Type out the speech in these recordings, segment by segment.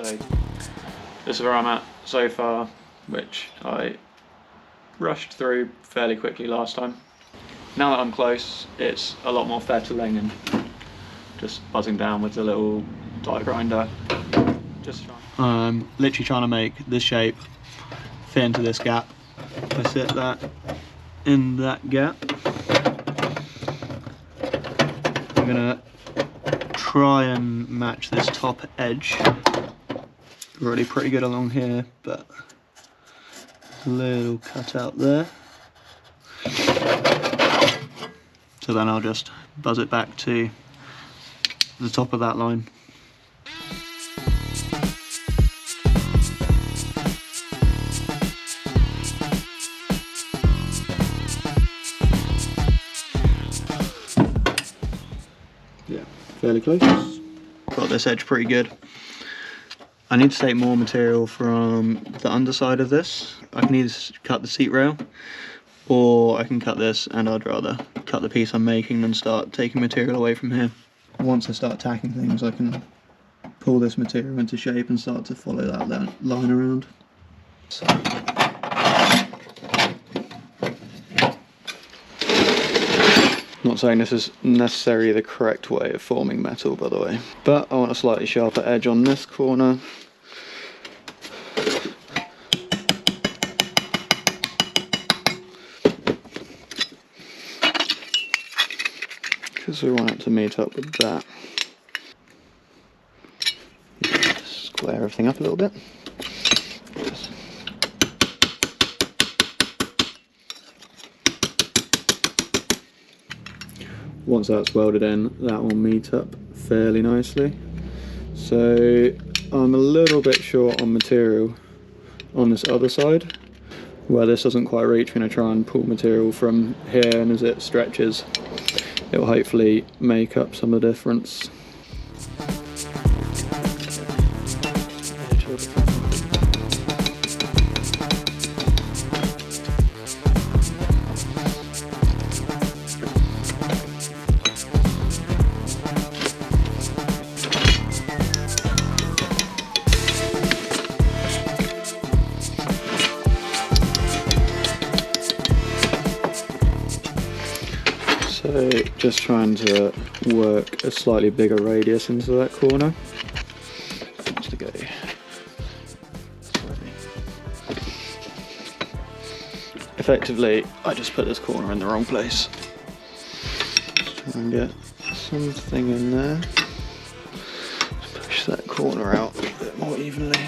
So this is where I'm at so far, which I rushed through fairly quickly last time. Now that I'm close, it's a lot more fettling and just buzzing down with the little die grinder. I'm literally trying to make this shape fit into this gap. I sit that in that gap. I'm gonna try and match this top edge. Already pretty good along here, but a little cut out there. So then I'll just buzz it back to the top of that line. Yeah, fairly close. Got this edge pretty good. I need to take more material from the underside of this. I can either cut the seat rail, or I can cut this, and I'd rather cut the piece I'm making than start taking material away from here. Once I start tacking things, I can pull this material into shape and start to follow that line around. So. Not saying this is necessarily the correct way of forming metal, by the way, but I want a slightly sharper edge on this corner. Because we want it to meet up with that. Square everything up a little bit. Once that's welded in, that will meet up fairly nicely. So I'm a little bit short on material on this other side. Where this doesn't quite reach, I'm going to try and pull material from here, and as it stretches, it will hopefully make up some of the difference. So just trying to work a slightly bigger radius into that corner. Just to go slightly. Effectively, I just put this corner in the wrong place. Just try and get something in there. Just push that corner out a bit more evenly.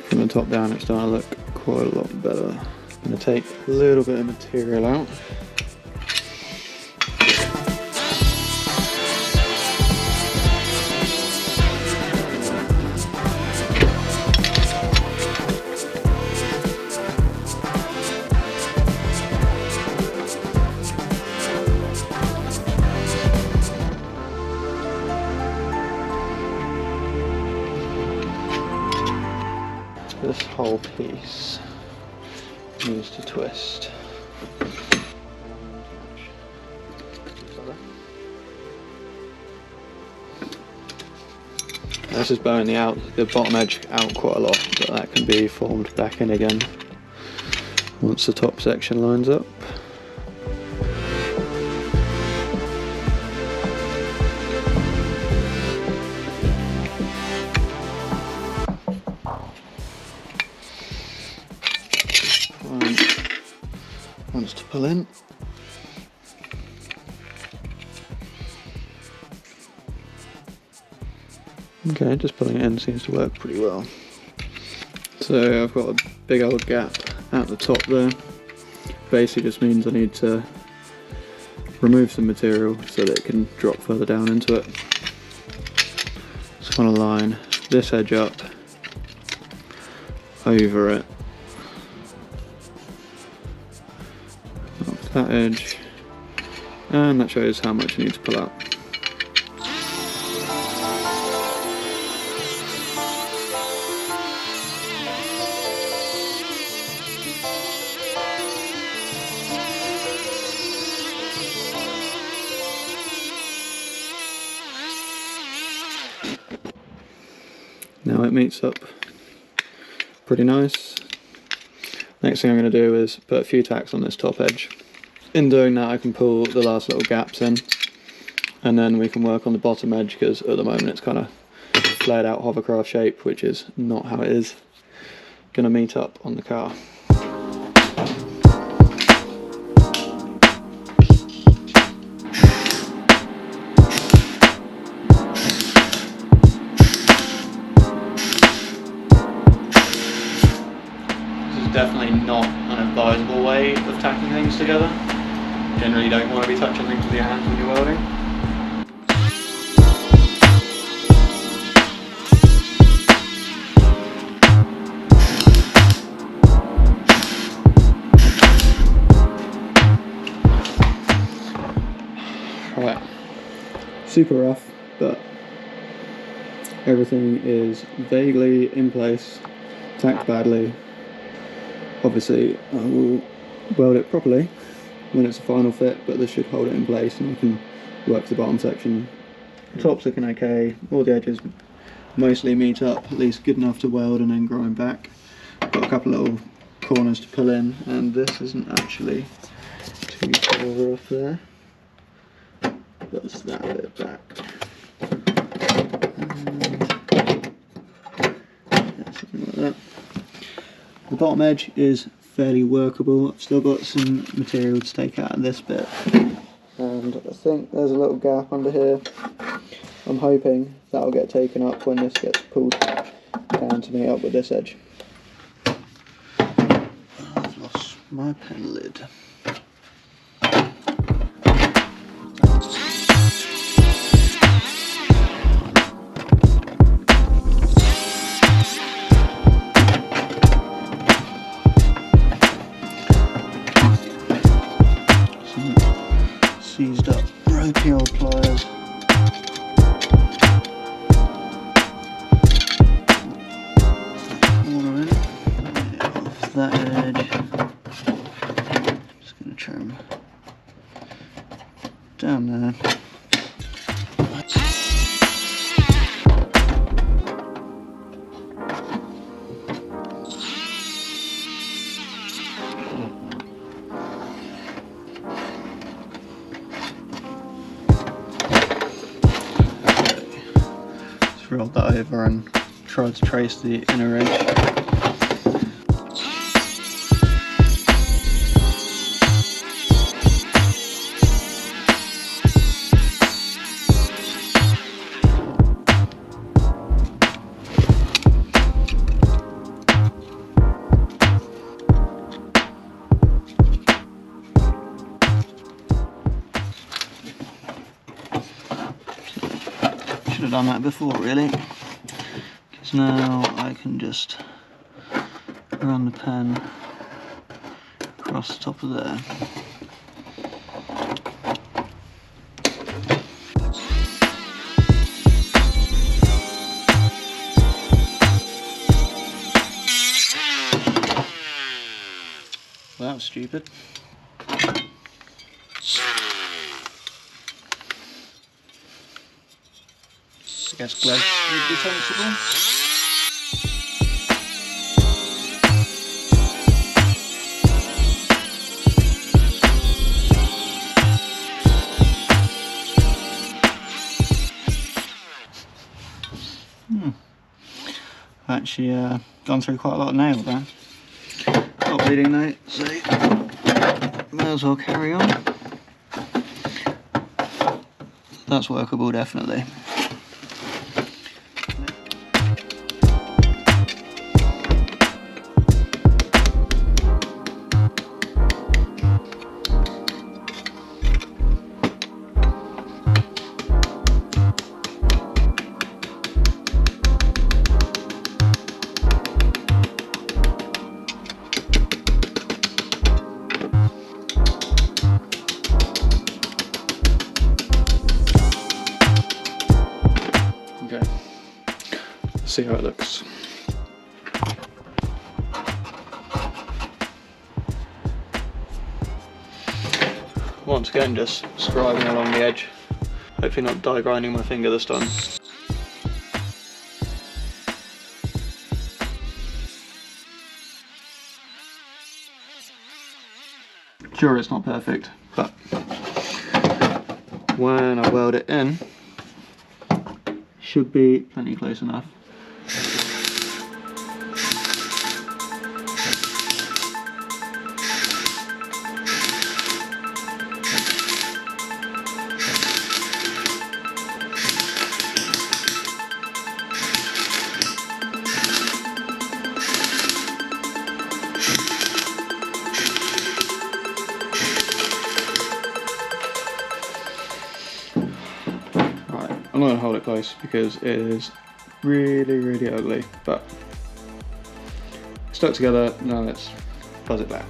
From the top down, it's starting to look quite a lot better. I'm going to take a little bit of material out. This whole piece needs to twist. This is bowing the bottom edge out quite a lot, but that can be formed back in again once the top section lines up. Ones to pull in. Okay, just pulling it in seems to work pretty well. So I've got a big old gap at the top there. Basically just means I need to remove some material so that it can drop further down into it. Just want to line this edge up over it. That edge, and that shows how much you need to pull out. Now it meets up pretty nice. Next thing I'm going to do is put a few tacks on this top edge. In doing that I can pull the last little gaps in, and then we can work on the bottom edge, because at the moment it's kind of flared out hovercraft shape, which is not how it is going to meet up on the car. Definitely not an advisable way of tacking things together. Generally you don't want to be touching things with your hands when you're welding. Right, super rough, but everything is vaguely in place, tacked badly. Obviously I will weld it properly when it's a final fit, but this should hold it in place and I can work the bottom section. The top's looking okay, all the edges mostly meet up, at least good enough to weld and then grind back. Got a couple little corners to pull in, and this isn't actually too far off there. That's that bit back. And yeah, something like that. The bottom edge is fairly workable. I've still got some material to take out of this bit, and I think there's a little gap under here. I'm hoping that'll get taken up when this gets pulled down to meet up with this edge. I've lost my pen lid. Seized up ropey old pliers. Corner in, off that edge. Just going to trim down there. Rolled that over and tried to trace the inner edge. Should have done that before, really, because now I can just run the pen across the top of there. Well, that was stupid. I guess gloves would be sensible. I've actually gone through quite a lot of nail there. Not bleeding though, so may as well carry on. That's workable, definitely. Okay, see how it looks. Once again, just scribing along the edge. Hopefully not die grinding my finger this time. Sure, it's not perfect, but when I weld it in, should be plenty close enough. I'm not going to hold it close because it is really ugly, but stuck together. Now let's fuzz it back.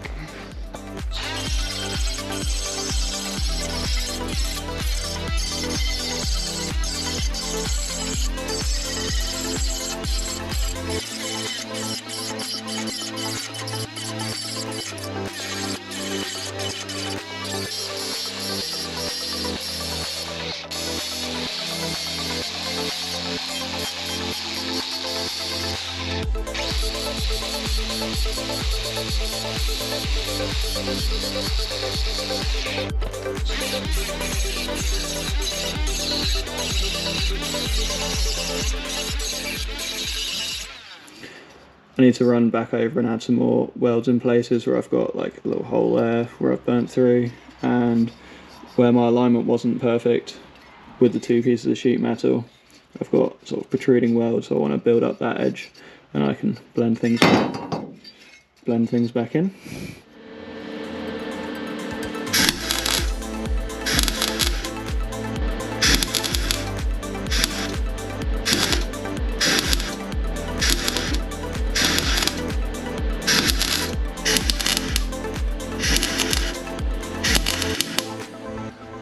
I need to run back over and add some more welds in places where I've got like a little hole there where I've burnt through, and where my alignment wasn't perfect with the two pieces of sheet metal. I've got sort of protruding welds, so I want to build up that edge and I can blend things back in.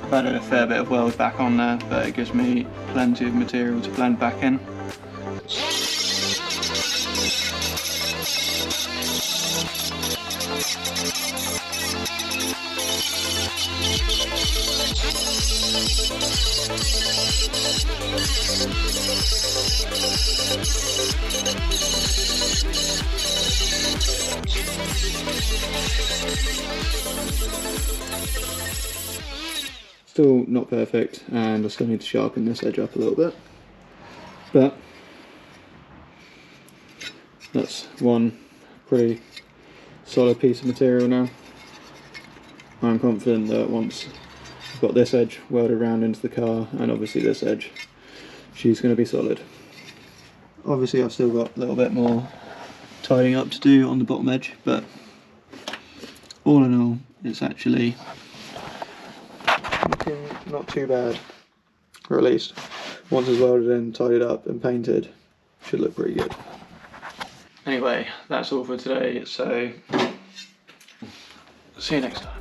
I've added a fair bit of weld back on there, but it gives me plenty of material to blend back in. Still not perfect, and I still need to sharpen this edge up a little bit, but that's one pretty solid piece of material now. I'm confident that once I've got this edge welded around into the car, and obviously this edge, she's going to be solid. Obviously I've still got a little bit more tidying up to do on the bottom edge, but all in all it's actually looking not too bad, or at least once it's welded in, tidied up and painted, should look pretty good. Anyway, that's all for today, so see you next time.